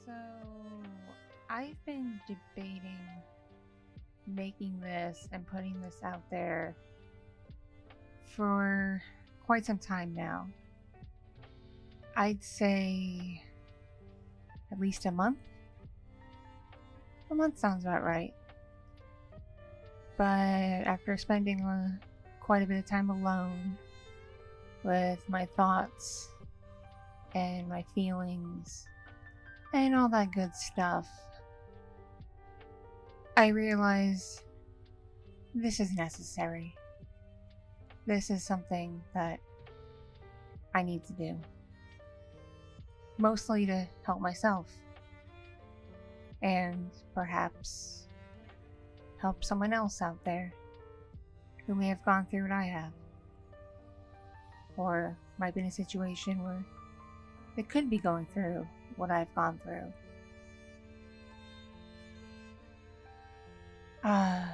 So, I've been debating making this and putting this out there for quite some time now. I'd say at least a month. A month sounds about right. But after spending quite a bit of time alone with my thoughts and my feelings and all that good stuff, I realize this is necessary. This is something that I need to do. Mostly to help myself. And perhaps help someone else out there who may have gone through what I have. Or might be in a situation where they could be going through what I've gone through. How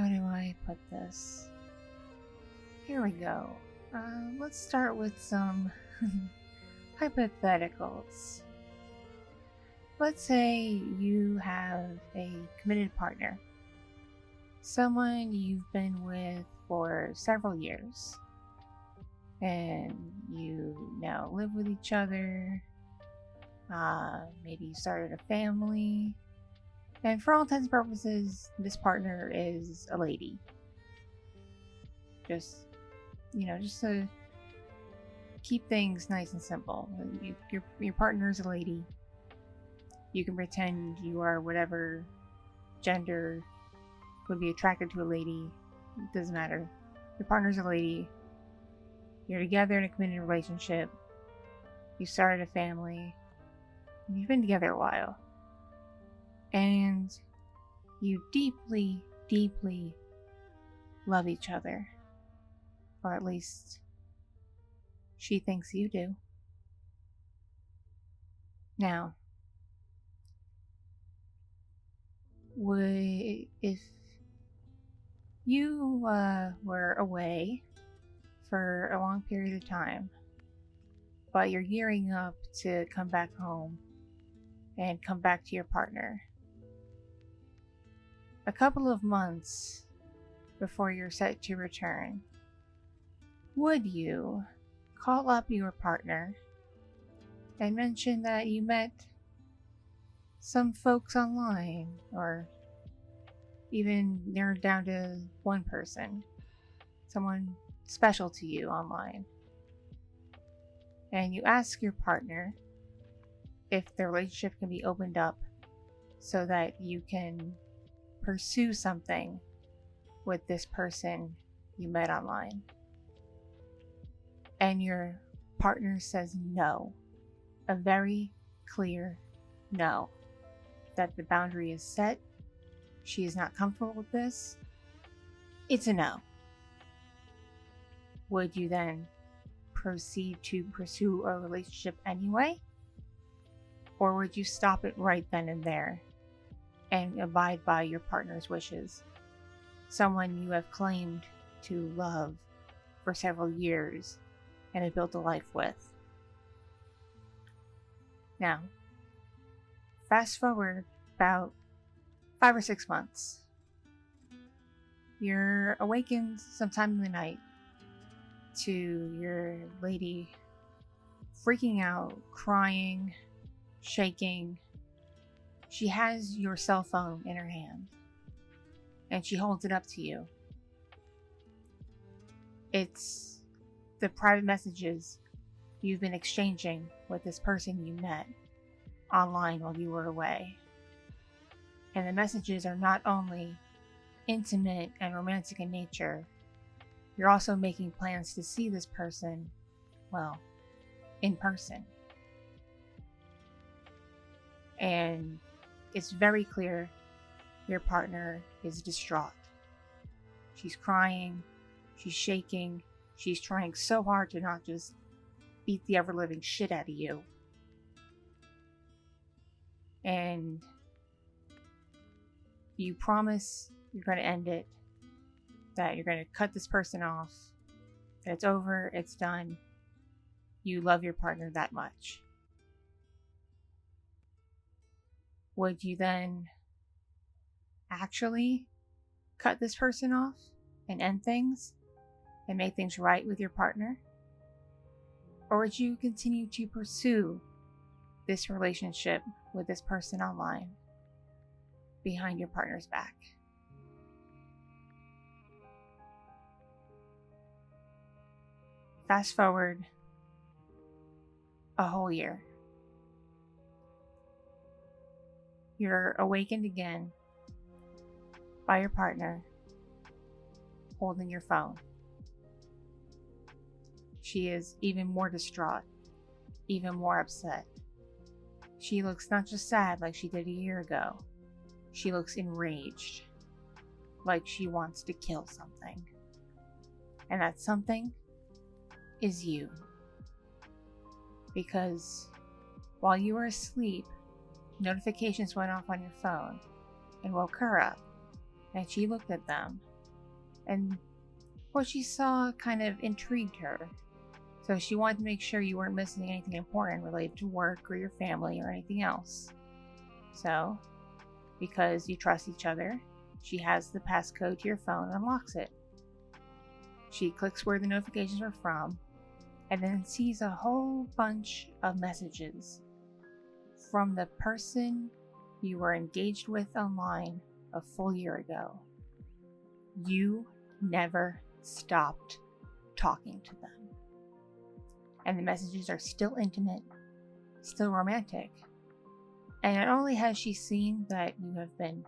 do I put this? Here we go. Let's start with some hypotheticals. Let's say you have a committed partner. Someone you've been with for several years. And you now live with each other. Maybe you started a family. And for all intents and purposes, this partner is a lady. Just to keep things nice and simple. Your partner is a lady. You can pretend you are whatever gender would be attracted to a lady. It doesn't matter. Your partner's a lady. You're together in a committed relationship. You started a family. And you've been together a while. And you deeply, deeply love each other. Or at least she thinks you do. Now, if you were away for a long period of time, but you're gearing up to come back home and come back to your partner, a couple of months before you're set to return, would you call up your partner and mention that you met some folks online, or even narrowed down to one person, someone special to you online, and you ask your partner if the relationship can be opened up so that you can pursue something with this person you met online, and your partner says no, a very clear no, that the boundary is set, she is not comfortable with this, it's a no. Would you then proceed to pursue a relationship anyway? Or would you stop it right then and there and abide by your partner's wishes? Someone you have claimed to love for several years and have built a life with. Now, fast forward about 5 or 6 months. You're awakened sometime in the night to your lady freaking out, crying, shaking. She has your cell phone in her hand and she holds it up to you. It's the private messages you've been exchanging with this person you met online while you were away. And the messages are not only intimate and romantic in nature, you're also making plans to see this person, well, in person. And it's very clear your partner is distraught. She's crying, she's shaking, she's trying so hard to not just beat the ever-living shit out of you. And you promise you're going to end it, that you're going to cut this person off, that it's over, it's done. You love your partner that much. Would you then actually cut this person off and end things and make things right with your partner? Or would you continue to pursue this relationship with this person online behind your partner's back? Fast forward a whole year. You're awakened again by your partner holding your phone. She is even more distraught, even more upset. She looks not just sad like she did a year ago. She looks enraged, like she wants to kill something. And that something is you. Because while you were asleep, notifications went off on your phone and woke her up, and she looked at them, and what she saw kind of intrigued her. So she wanted to make sure you weren't missing anything important related to work or your family or anything else. So, because you trust each other, she has the passcode to your phone and unlocks it. She clicks where the notifications are from, and then sees a whole bunch of messages from the person you were engaged with online a full year ago. You never stopped talking to them. And the messages are still intimate, still romantic. And not only has she seen that you have been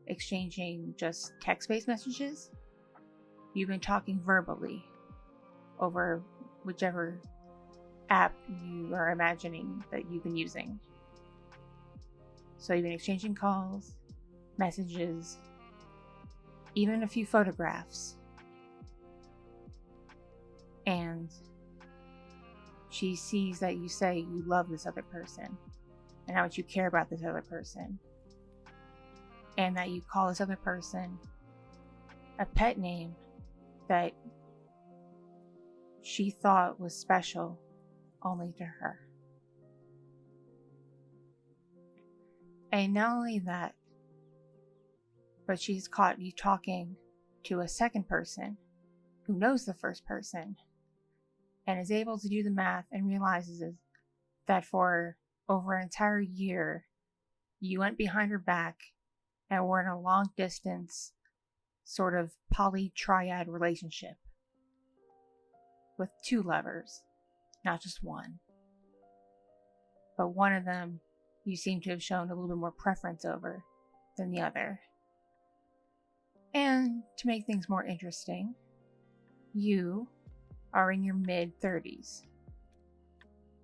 exchanging just text-based messages, you've been talking verbally over whichever app you are imagining that you've been using. So you've been exchanging calls, messages, even a few photographs. And she sees that you say you love this other person and how much you care about this other person, and that you call this other person a pet name that she thought was special only to her. And not only that, but she's caught you talking to a second person who knows the first person and is able to do the math and realizes that for over an entire year, you went behind her back and were in a long distance sort of poly-triad relationship with two lovers, not just one. But one of them you seem to have shown a little bit more preference over than the other. And to make things more interesting, you are in your mid-30s.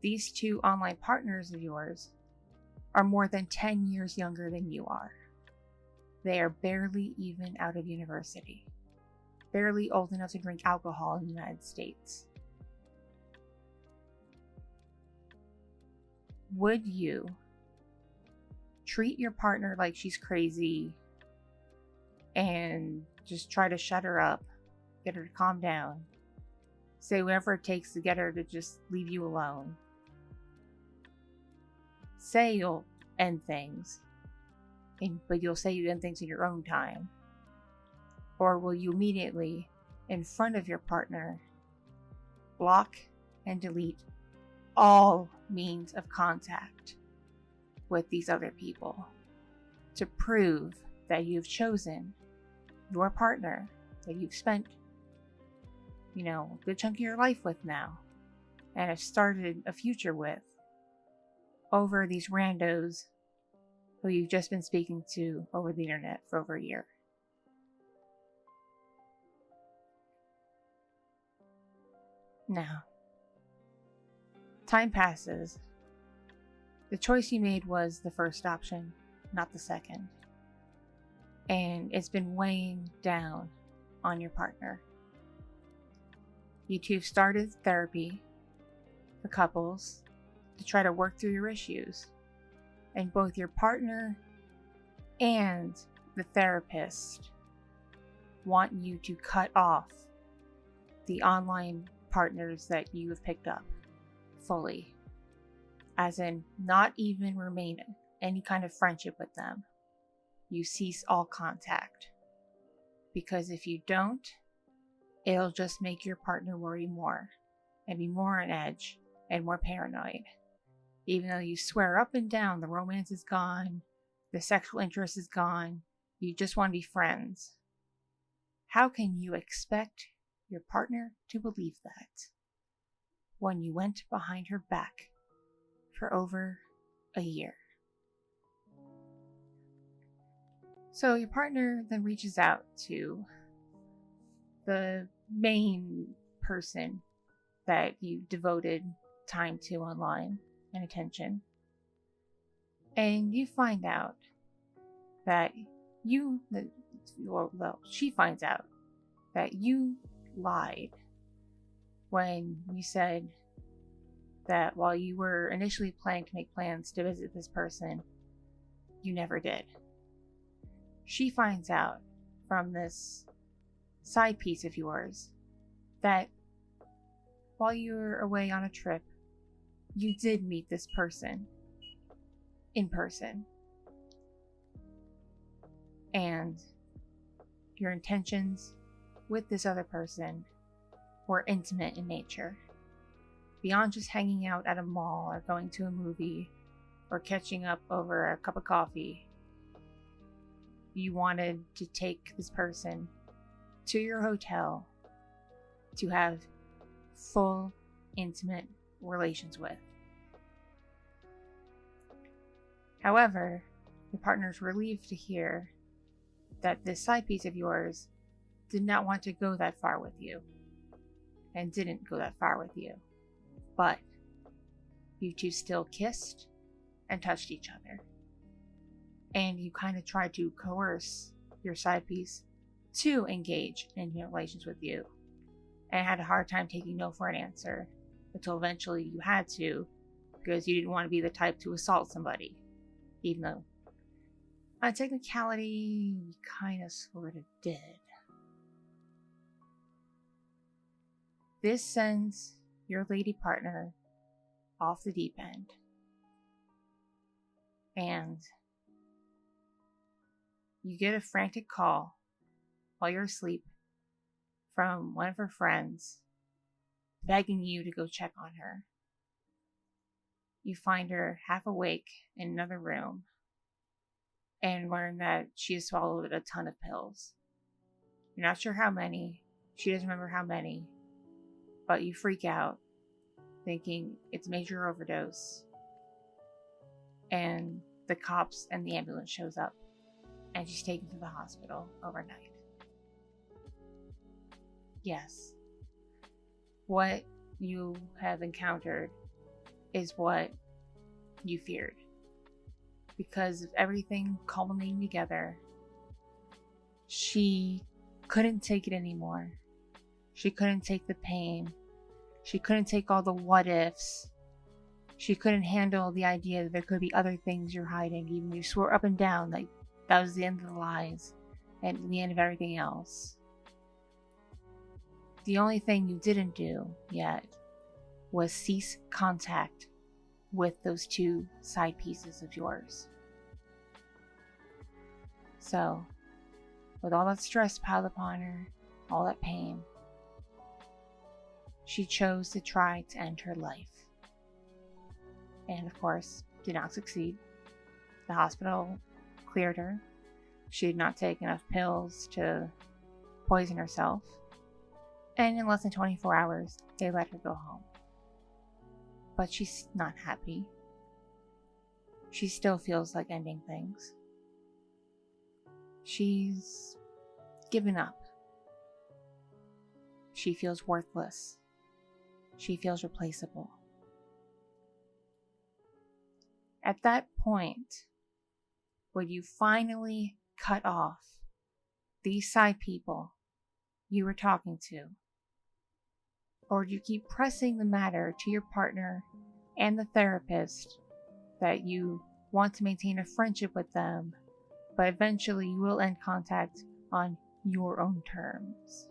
These two online partners of yours are more than 10 years younger than you are. They are barely even out of university, barely old enough to drink alcohol in the United States. Would you treat your partner like she's crazy and just try to shut her up, get her to calm down, say whatever it takes to get her to just leave you alone? Say you'll end things, but you'll say you end things in your own time. Or will you immediately, in front of your partner, block and delete all means of contact with these other people to prove that you've chosen your partner that you've spent, a good chunk of your life with now and have started a future with over these randos who you've just been speaking to over the internet for over a year? Now, time passes. The choice you made was the first option, not the second. And it's been weighing down on your partner. You two started therapy for couples to try to work through your issues. And both your partner and the therapist want you to cut off the online partners that you have picked up fully. As in, not even remain any kind of friendship with them, you cease all contact. Because if you don't, it'll just make your partner worry more and be more on edge and more paranoid. Even though you swear up and down the romance is gone, the sexual interest is gone, you just want to be friends. How can you expect your partner to believe that when you went behind her back for over a year? So your partner then reaches out to the main person that you devoted time to online and attention. And you find out that she finds out that you lied when you said that while you were initially planning to make plans to visit this person, you never did. She finds out from this side piece of yours that while you were away on a trip, you did meet this person in person. And your intentions with this other person were intimate in nature, beyond just hanging out at a mall or going to a movie or catching up over a cup of coffee. You wanted to take this person to your hotel to have full, intimate relations with. However, your partner's relieved to hear that this side piece of yours did not want to go that far with you, and didn't go that far with you. But you two still kissed and touched each other. And you kind of tried to coerce your side piece to engage in relations with you, and had a hard time taking no for an answer until eventually you had to, because you didn't want to be the type to assault somebody, even though on a technicality you kind of sort of did. This sends your lady partner off the deep end, and you get a frantic call while you're asleep from one of her friends begging you to go check on her. You find her half awake in another room and learn that she has swallowed a ton of pills. You're not sure how many, she doesn't remember how many, but you freak out thinking it's a major overdose, and the cops and the ambulance shows up and she's taken to the hospital overnight. Yes, what you have encountered is what you feared. Because of everything culminating together, she couldn't take it anymore. She couldn't take the pain. She couldn't take all the what ifs. She couldn't handle the idea that there could be other things you're hiding, even though you swore up and down that that was the end of the lies and the end of everything else. The only thing you didn't do yet was cease contact with those two side pieces of yours. So, with all that stress piled upon her, all that pain, she chose to try to end her life. And of course, did not succeed. The hospital cleared her. She did not take enough pills to poison herself. And in less than 24 hours, they let her go home. But she's not happy. She still feels like ending things. She's given up. She feels worthless. She feels replaceable. At that point, would you finally cut off these side people you were talking to? Or do you keep pressing the matter to your partner and the therapist that you want to maintain a friendship with them, but eventually you will end contact on your own terms?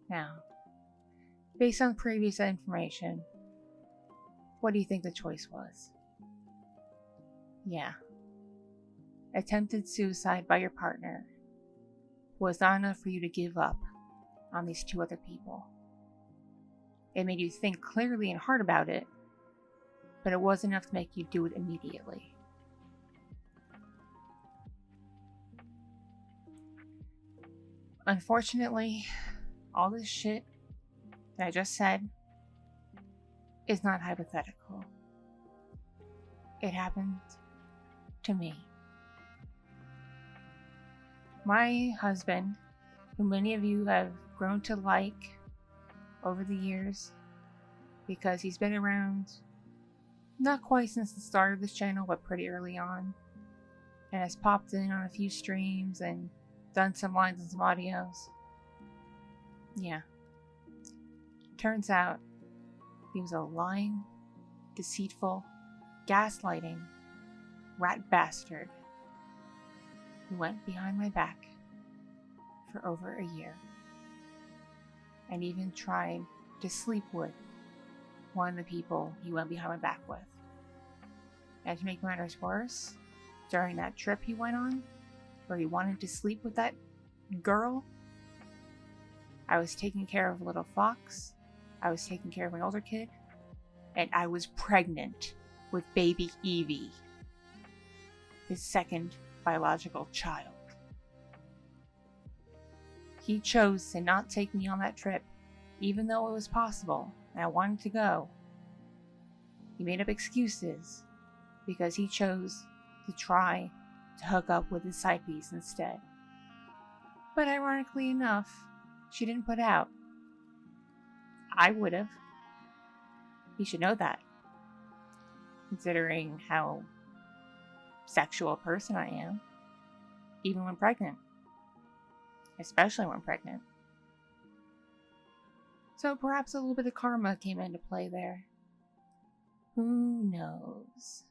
Now, based on previous information, What do you think the choice was? Yeah. Attempted suicide by your partner was not enough for you to give up on these two other people. It made you think clearly and hard about it, but it wasn't enough to make you do it immediately. Unfortunately, all this shit that I just said is not hypothetical. It happened to me. My husband, who many of you have grown to like over the years because he's been around not quite since the start of this channel, but pretty early on, and has popped in on a few streams and done some lines and some audios. Yeah. Turns out he was a lying, deceitful, gaslighting rat bastard who went behind my back for over a year and even tried to sleep with one of the people he went behind my back with. And to make matters worse, during that trip he went on, where he wanted to sleep with that girl, I was taking care of a little fox, I was taking care of my older kid, and I was pregnant with baby Evie, his second biological child. He chose to not take me on that trip, even though it was possible and I wanted to go. He made up excuses because he chose to try to hook up with his side piece instead. But ironically enough, she didn't put out. I would have. He should know that, considering how sexual a person I am, even when pregnant. Especially when pregnant. So perhaps a little bit of karma came into play there. Who knows?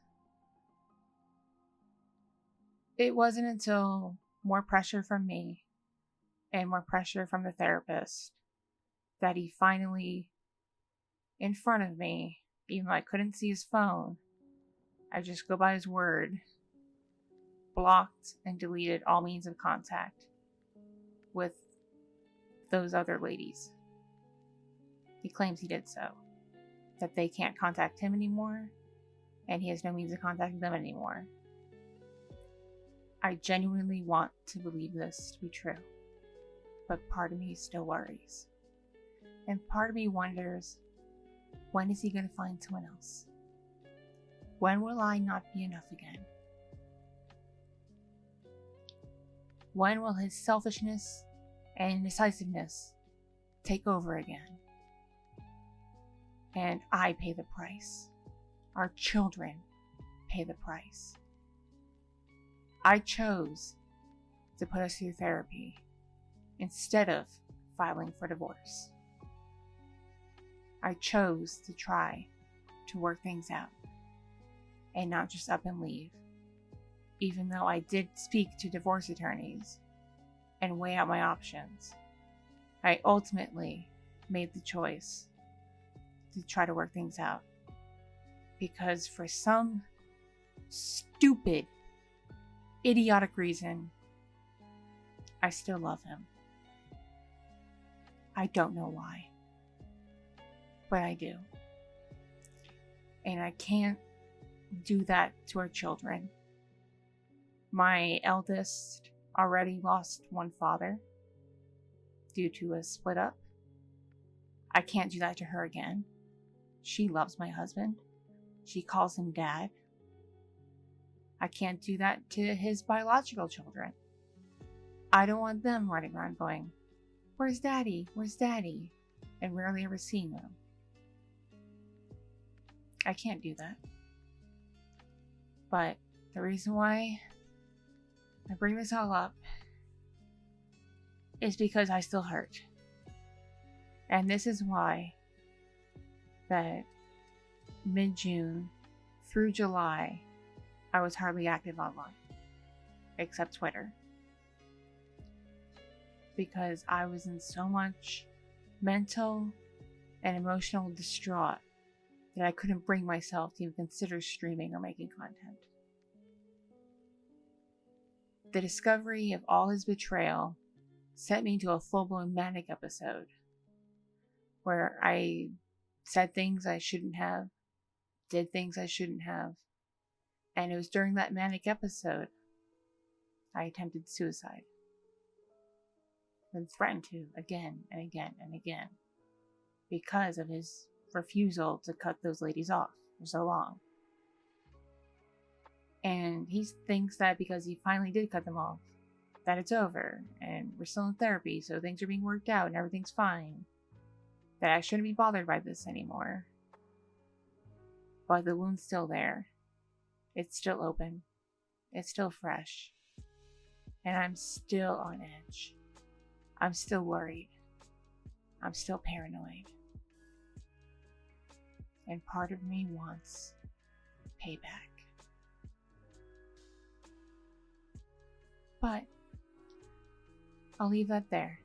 It wasn't until more pressure from me and more pressure from the therapist that he finally, in front of me, even though I couldn't see his phone, I just go by his word, blocked and deleted all means of contact with those other ladies. He claims he did so, that they can't contact him anymore, and he has no means of contacting them anymore. I genuinely want to believe this to be true, but part of me still worries. And part of me wonders, when is he going to find someone else? When will I not be enough again? When will his selfishness and indecisiveness take over again? And I pay the price. Our children pay the price. I chose to put us through therapy instead of filing for divorce. I chose to try to work things out and not just up and leave, even though I did speak to divorce attorneys and weigh out my options. I ultimately made the choice to try to work things out because for some stupid, idiotic reason, I still love him. I don't know why, but I do. And I can't do that to our children. My eldest already lost one father due to a split up. I can't do that to her again. She loves my husband. She calls him dad. I can't do that to his biological children. I don't want them running around going, "Where's daddy? Where's daddy?" and rarely ever seeing them. I can't do that. But the reason why I bring this all up is because I still hurt. And this is why that mid-June through July, I was hardly active online, except Twitter. Because I was in so much mental and emotional distraught that I couldn't bring myself to even consider streaming or making content. The discovery of all his betrayal sent me into a full-blown manic episode where I said things I shouldn't have, did things I shouldn't have, and it was during that manic episode I attempted suicide. And threatened to again and again and again because of his refusal to cut those ladies off for so long. And he thinks that because he finally did cut them off, that it's over, and we're still in therapy, so things are being worked out and everything's fine. That I shouldn't be bothered by this anymore. But the wound's still there. It's still open. It's still fresh. And I'm still on edge. I'm still worried. I'm still paranoid. And part of me wants payback. But I'll leave that there.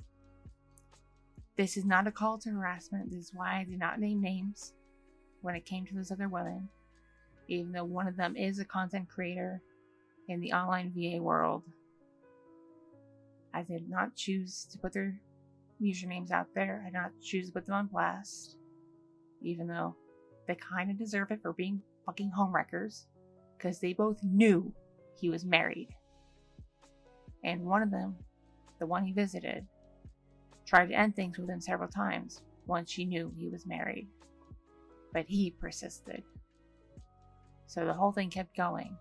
This is not a call to harassment. This is why I did not name names when it came to those other women, even though one of them is a content creator in the online VA world. I did not choose to put their usernames out there. I did not choose to put them on blast, even though they kind of deserve it for being fucking homewreckers, because they both knew he was married. And one of them, the one he visited, tried to end things with him several times once she knew he was married. But he persisted. So the whole thing kept going,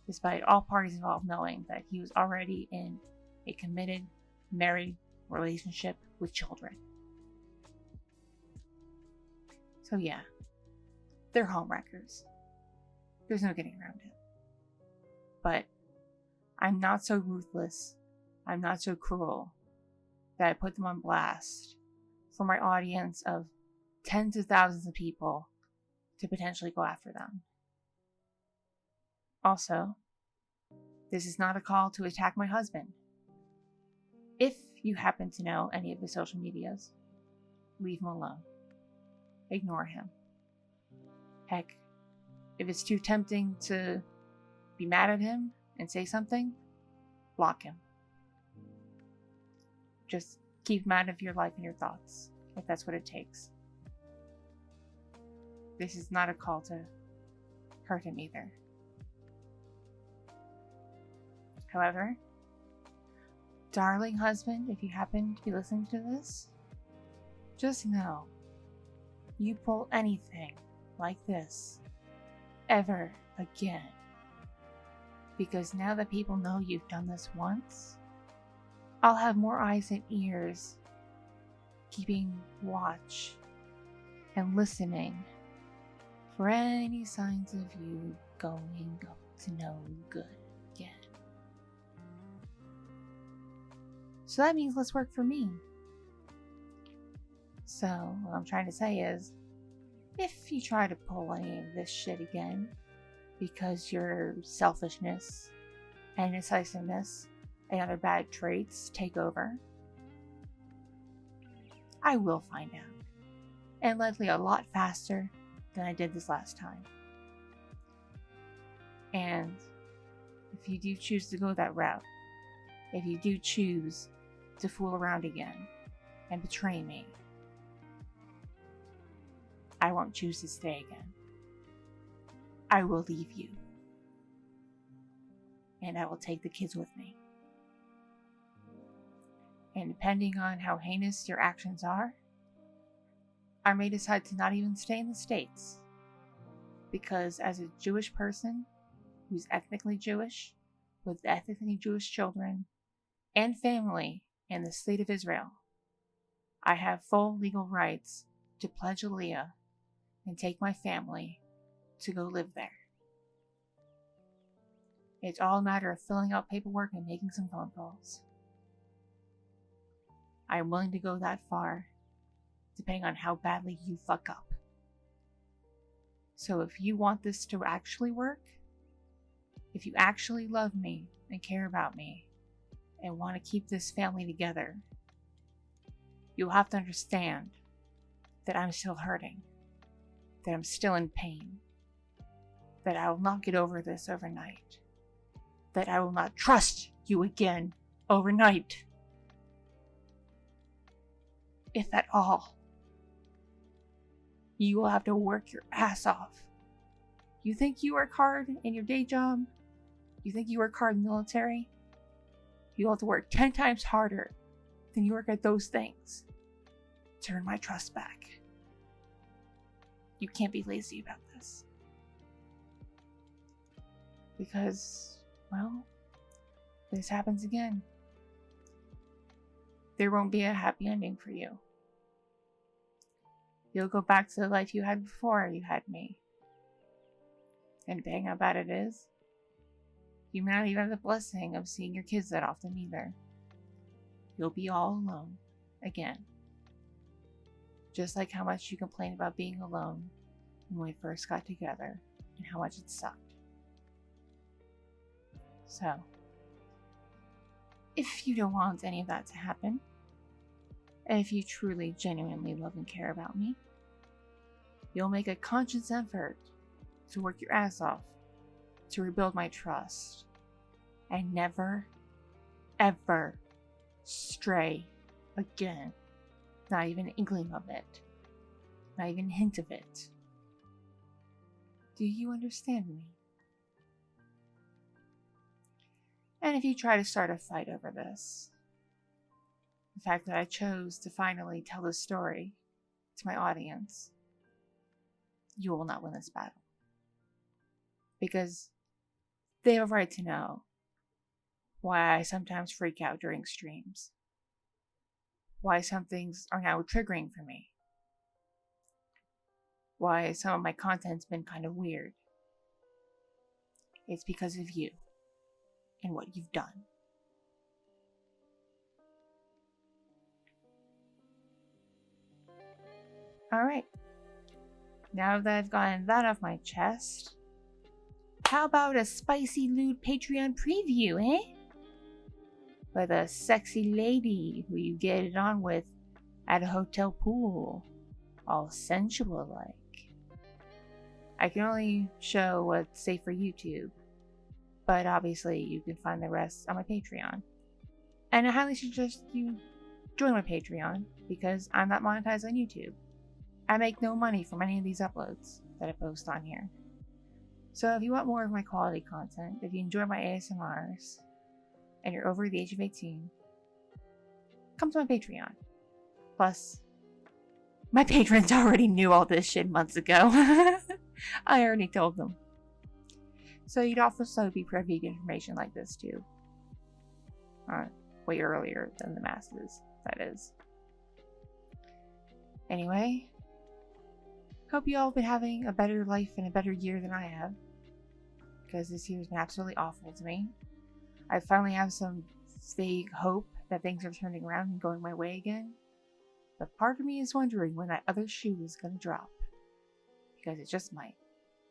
despite all parties involved knowing that he was already in a committed, married relationship with children. So yeah, they're homewreckers. There's no getting around it. But I'm not so ruthless, I'm not so cruel, that I put them on blast for my audience of tens of thousands of people to potentially go after them. Also, this is not a call to attack my husband. If you happen to know any of his social medias, leave him alone. Ignore him. Heck, if it's too tempting to be mad at him and say something, block him. Just keep him out of your life and your thoughts, if that's what it takes. This is not a call to hurt him either. However, darling husband, if you happen to be listening to this, just know, you pull anything like this ever again, because now that people know you've done this once, I'll have more eyes and ears keeping watch and listening for any signs of you going up to no good again. So that means less work for me. So what I'm trying to say is, if you try to pull any of this shit again, because your selfishness and indecisiveness and other bad traits take over, I will find out. And likely a lot faster than I did this last time. And if you do choose to go that route, if you do choose to fool around again and betray me, I won't choose to stay again. I will leave you. And I will take the kids with me. And depending on how heinous your actions are, I may decide to not even stay in the States. Because as a Jewish person who's ethnically Jewish, with ethnically Jewish children and family in the state of Israel, I have full legal rights to pledge Aliyah and take my family to go live there. It's all a matter of filling out paperwork and making some phone calls. I am willing to go that far, depending on how badly you fuck up. So if you want this to actually work, if you actually love me and care about me and want to keep this family together, you'll have to understand that I'm still hurting, that I'm still in pain, that I will not get over this overnight, that I will not trust you again overnight, if at all. You will have to work your ass off. You think you work hard in your day job? You think you work hard in the military? You'll have to work 10 times harder than you work at those things to earn my trust back. You can't be lazy about this. Because, well, this happens again. There won't be a happy ending for you. You'll go back to the life you had before you had me. And the thing about it is, you may not even have the blessing of seeing your kids that often either. You'll be all alone again. Just like how much you complained about being alone when we first got together and how much it sucked. So, if you don't want any of that to happen, and if you truly, genuinely love and care about me, you'll make a conscious effort to work your ass off to rebuild my trust and never, ever stray again. Not even an inkling of it. Not even a hint of it. Do you understand me? And if you try to start a fight over this, the fact that I chose to finally tell this story to my audience, you will not win this battle. Because they have a right to know why I sometimes freak out during streams. Why some things are now triggering for me. Why some of my content's been kind of weird. It's because of you and what you've done. Alright. Now that I've gotten that off my chest, how about a spicy lewd Patreon preview, eh? With a sexy lady who you get it on with at a hotel pool. All sensual-like. I can only show what's safe for YouTube, but obviously you can find the rest on my Patreon. And I highly suggest you join my Patreon, because I'm not monetized on YouTube. I make no money from any of these uploads that I post on here. So if you want more of my quality content, if you enjoy my ASMRs, and you're over the age of 18, come to my Patreon. Plus, my patrons already knew all this shit months ago. I already told them. So you'd also be privy to information like this too. Way earlier than the masses, that is. Anyway, hope you all have been having a better life and a better year than I have. Because this year's been absolutely awful to me. I finally have some vague hope that things are turning around and going my way again. But part of me is wondering when that other shoe is going to drop. Because it just might.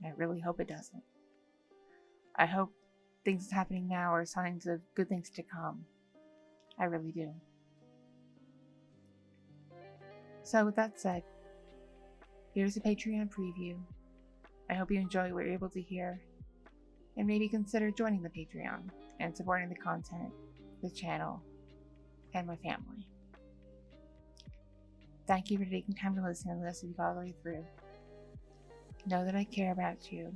And I really hope it doesn't. I hope things happening now are signs of good things to come. I really do. So with that said, here's a Patreon preview. I hope you enjoy what you're able to hear. And maybe consider joining the Patreon and supporting the content, the channel, and my family. Thank you for taking time to listen to this if you got all the way through. Know that I care about you.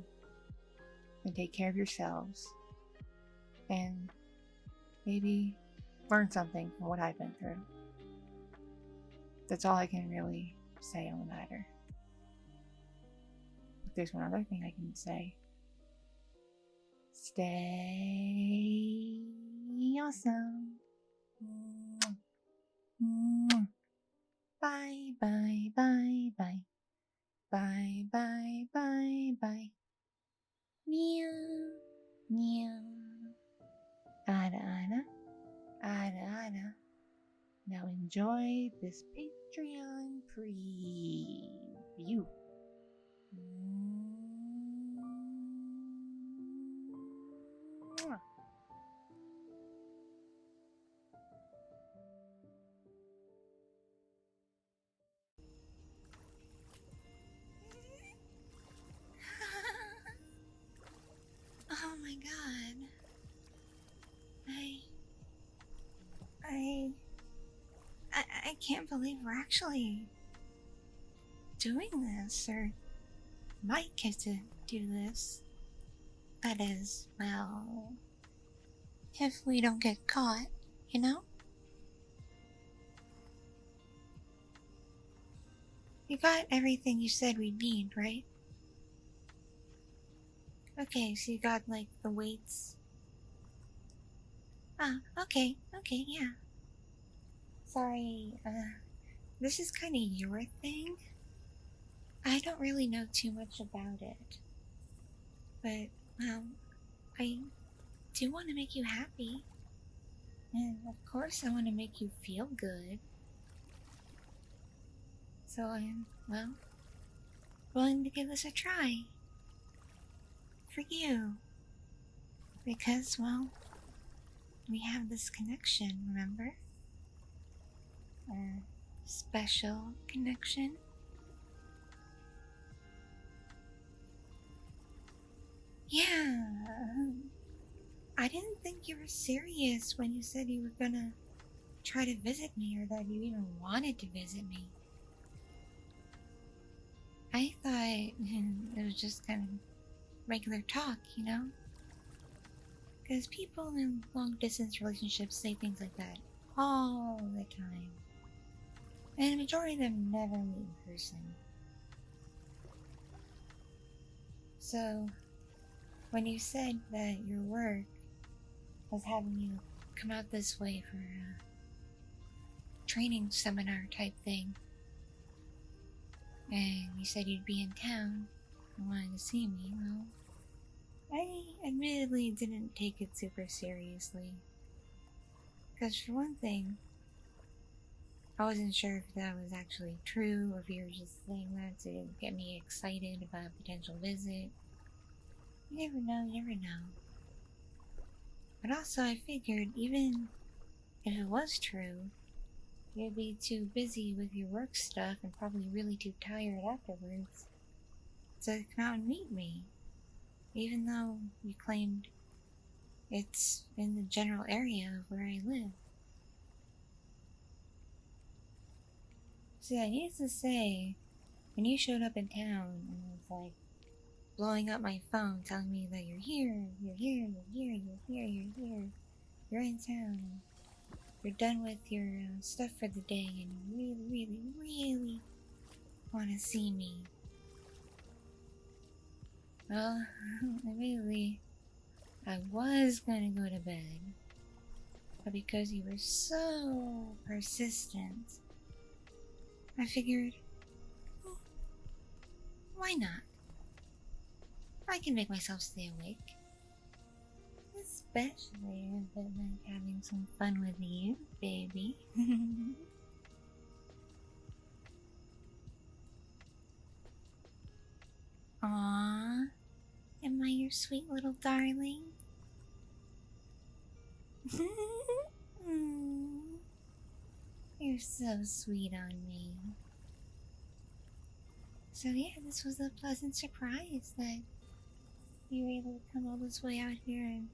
And take care of yourselves. And maybe learn something from what I've been through. That's all I can really say on the matter. But there's one other thing I can say. Stay awesome. Bye, bye, bye, bye. Bye, bye, bye, bye. Meow, meow. Ada, ada. Ada, ada. Now enjoy this Patreon preview. can't believe we're actually doing this, or might get to do this. That is, well, if we don't get caught, you know? You got everything you said we'd need, right? Okay, so you got, like, the weights. Ah, okay, yeah. Sorry, this is kinda your thing. I don't really know too much about it. But, I do want to make you happy. And, of course, I want to make you feel good. So I'm, well, willing to give this a try. For you. Because, well, we have this connection, remember? Our special connection. Yeah. I didn't think you were serious when you said you were gonna try to visit me, or that you even wanted to visit me. I thought it was just kind of regular talk, you know? Because people in long distance relationships say things like that all the time. And the majority of them never meet in person. So, when you said that your work was having you come out this way for a training seminar type thing, and you said you'd be in town and wanted to see me, well, I admittedly didn't take it super seriously. Because for one thing, I wasn't sure if that was actually true, or if you were just saying that to get me excited about a potential visit. You never know. But also I figured, even if it was true, you'd be too busy with your work stuff and probably really too tired afterwards to come out and meet me. Even though you claimed it's in the general area of where I live. See, I need to say, when you showed up in town and was like blowing up my phone telling me that you're here, you're in town, you're done with your stuff for the day, and you really want to see me. Well, immediately, I was gonna go to bed, but because you were so persistent, I figured, why not? I can make myself stay awake. Especially if it meant having some fun with you, baby. Aww, am I your sweet little darling? You're so sweet on me. So yeah, this was a pleasant surprise that you were able to come all this way out here and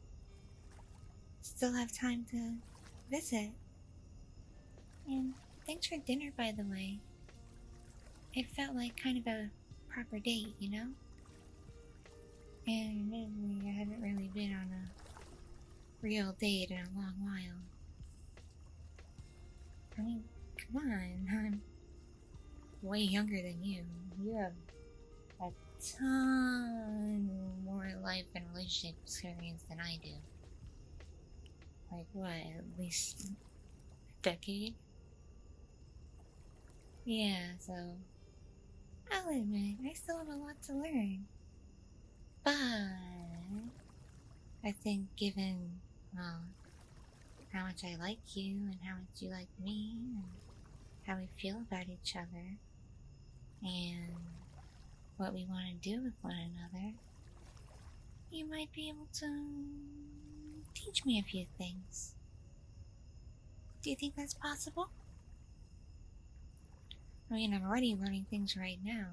still have time to visit. And thanks for dinner, by the way. It felt like kind of a proper date, you know? And admittedly, I haven't really been on a real date in a long while. I mean, come on, I'm way younger than you. You have a ton more life and relationship experience than I do. Like, what, at least a decade? Yeah, so I'll admit, I still have a lot to learn. But I think given, well, how much I like you and how much you like me and how we feel about each other and what we want to do with one another, you might be able to teach me a few things. Do you think that's possible? I mean, I'm already learning things right now.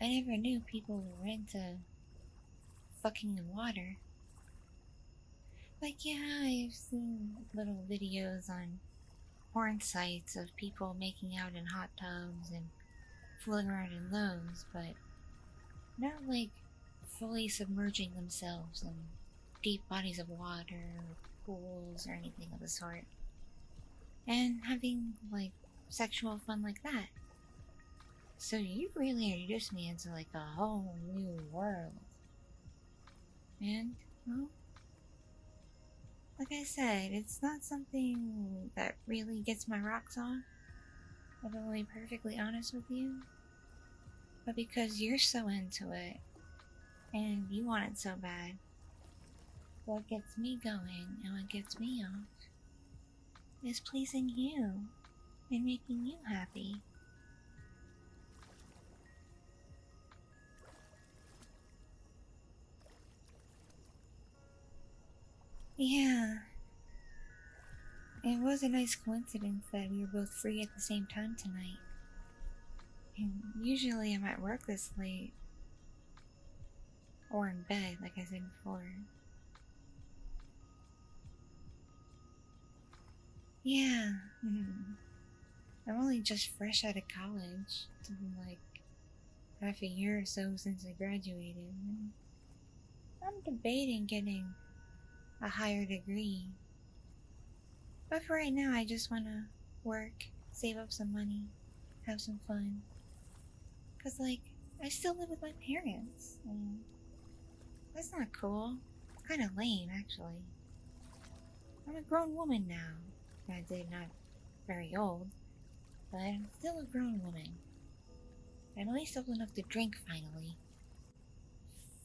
I never knew people were into fucking in water. Like, yeah, I've seen little videos on porn sites of people making out in hot tubs and fooling around in those, but not like fully submerging themselves in deep bodies of water or pools or anything of the sort. And having like sexual fun like that. So you really introduced me into like a whole new world. And, well, like I said, it's not something that really gets my rocks off, if I'm being perfectly honest with you. But because you're so into it, and you want it so bad, what gets me going and what gets me off is pleasing you and making you happy. Yeah, it was a nice coincidence that we were both free at the same time tonight. And usually I'm at work this late. Or in bed, like I said before. Yeah, I'm only just fresh out of college. It's been like half a year or so since I graduated. And I'm debating getting a higher degree. But for right now, I just want to work, save up some money, have some fun. Cause like, I still live with my parents. And that's not cool. It's kind of lame, actually. I'm a grown woman now. Granted, not very old, but I'm still a grown woman. I'm at least old enough to drink finally.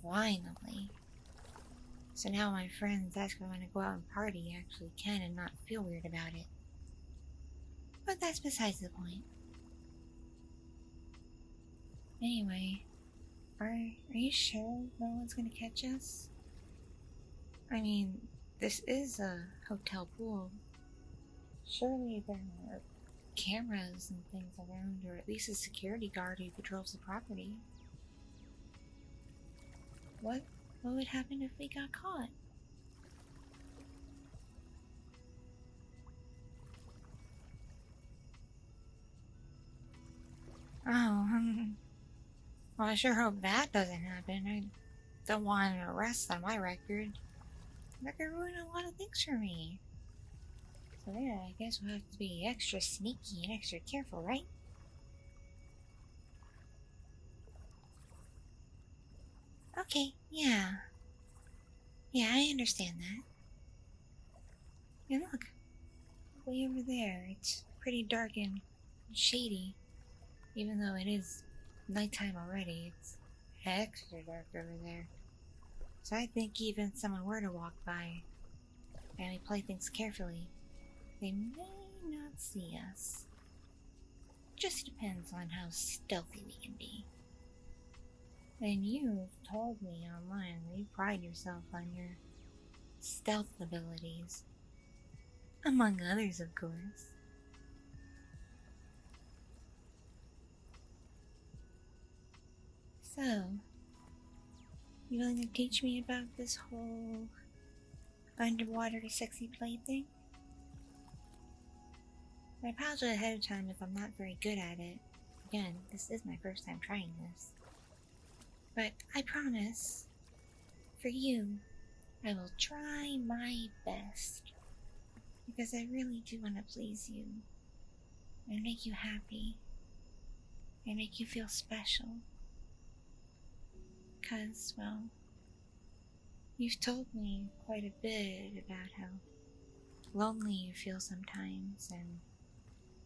Finally. So now my friends ask if I want to go out and party, I actually can and not feel weird about it. But that's besides the point. Anyway, are you sure no one's gonna catch us? I mean, this is a hotel pool. Surely there are cameras and things around, or at least a security guard who patrols the property. What would happen if we got caught? Oh, well, I sure hope that doesn't happen. I don't want an arrest on my record. That could ruin a lot of things for me. So yeah, I guess we'll have to be extra sneaky and extra careful, right? Okay, yeah. Yeah, I understand that. And look, way over there, it's pretty dark and shady. Even though it is nighttime already, it's extra dark over there. So I think even if someone were to walk by, and we play things carefully, they may not see us. Just depends on how stealthy we can be. And you've told me online that you pride yourself on your stealth abilities. Among others, of course. So, you willing to teach me about this whole underwater sexy play thing? I apologize ahead of time if I'm not very good at it. Again, this is my first time trying this. But I promise, for you, I will try my best. Because I really do want to please you. And make you happy. And make you feel special. Because, well, you've told me quite a bit about how lonely you feel sometimes and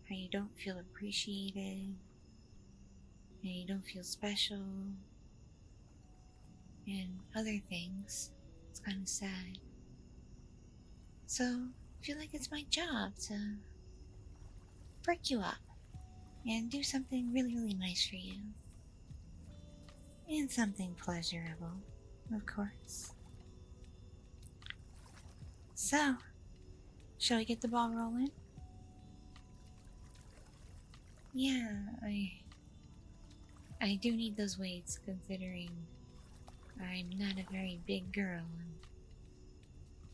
how you don't feel appreciated and you don't feel special and other things. It's kind of sad. So, I feel like it's my job to perk you up and do something really, really nice for you. And something pleasurable, of course. So, shall we get the ball rolling? Yeah, I do need those weights considering I'm not a very big girl and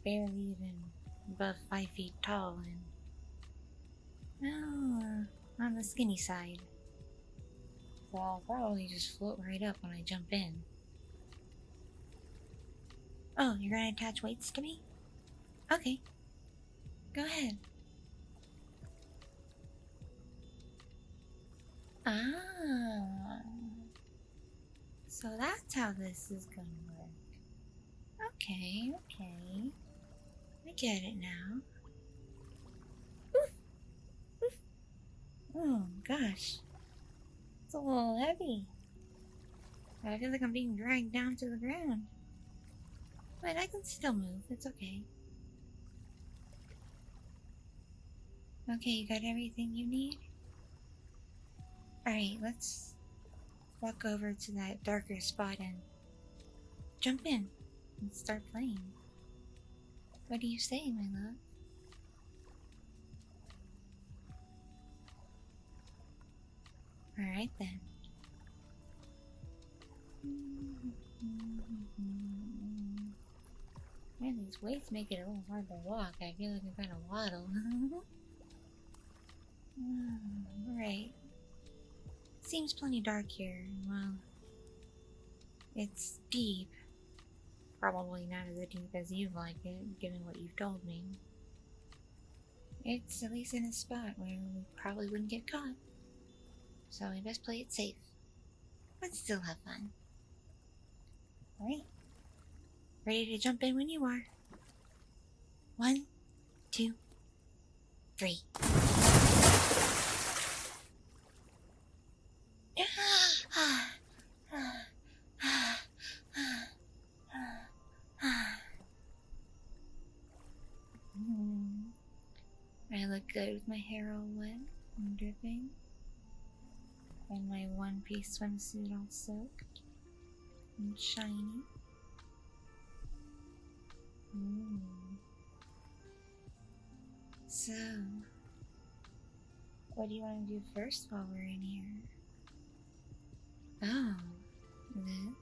barely even above 5 feet tall and No, on the skinny side. So I'll probably just float right up when I jump in. Oh, you're gonna attach weights to me? Okay. Go ahead. Ah. So that's how this is gonna work. Okay. I get it now. Oh, gosh. It's a little heavy. I feel like I'm being dragged down to the ground. But I can still move. It's okay. Okay, you got everything you need? Alright, let's walk over to that darker spot and jump in and start playing. What do you say, my love? Alright then. Man, these weights make it a little hard to walk. I feel like I'm kind of waddle. Right. Seems plenty dark here. Well, it's deep. Probably not as deep as you'd like it, given what you've told me. It's at least in a spot where we probably wouldn't get caught. So we best play it safe. But still have fun. Alright. Ready to jump in when you are. 1, 2, 3. I look good with my hair all wet and dripping, and my one-piece swimsuit all soaked and shiny. So, what do you want to do first while we're in here? Oh, this.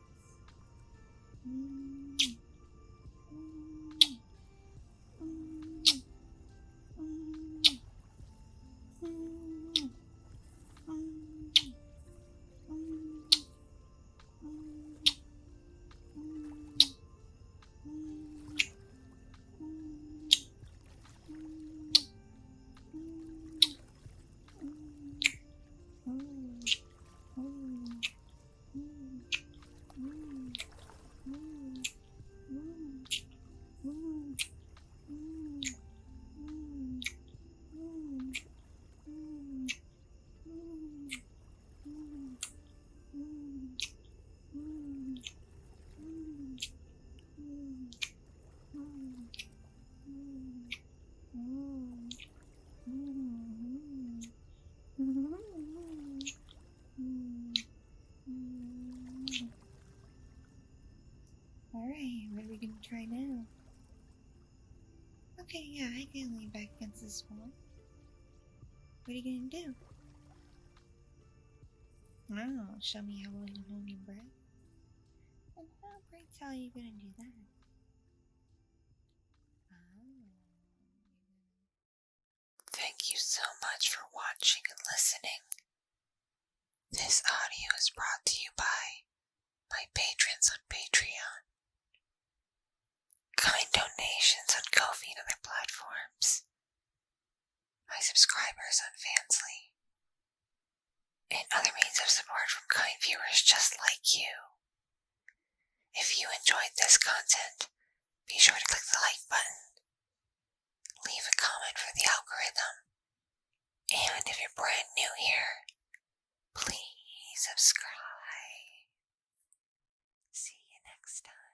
Alright, what are we gonna try now? Okay, yeah, I can lean back against this wall. What are you gonna do? Oh, show me how well you hold your breath. And how great are you gonna do that? Thank you so much for watching and listening. This audio is brought to you by my patrons on Patreon, kind donations on Ko-fi and other platforms, my subscribers on Fansly, and other means of support from kind viewers just like you. If you enjoyed this content, be sure to click the like button, leave a comment for the algorithm, and if you're brand new here, please subscribe. See you next time.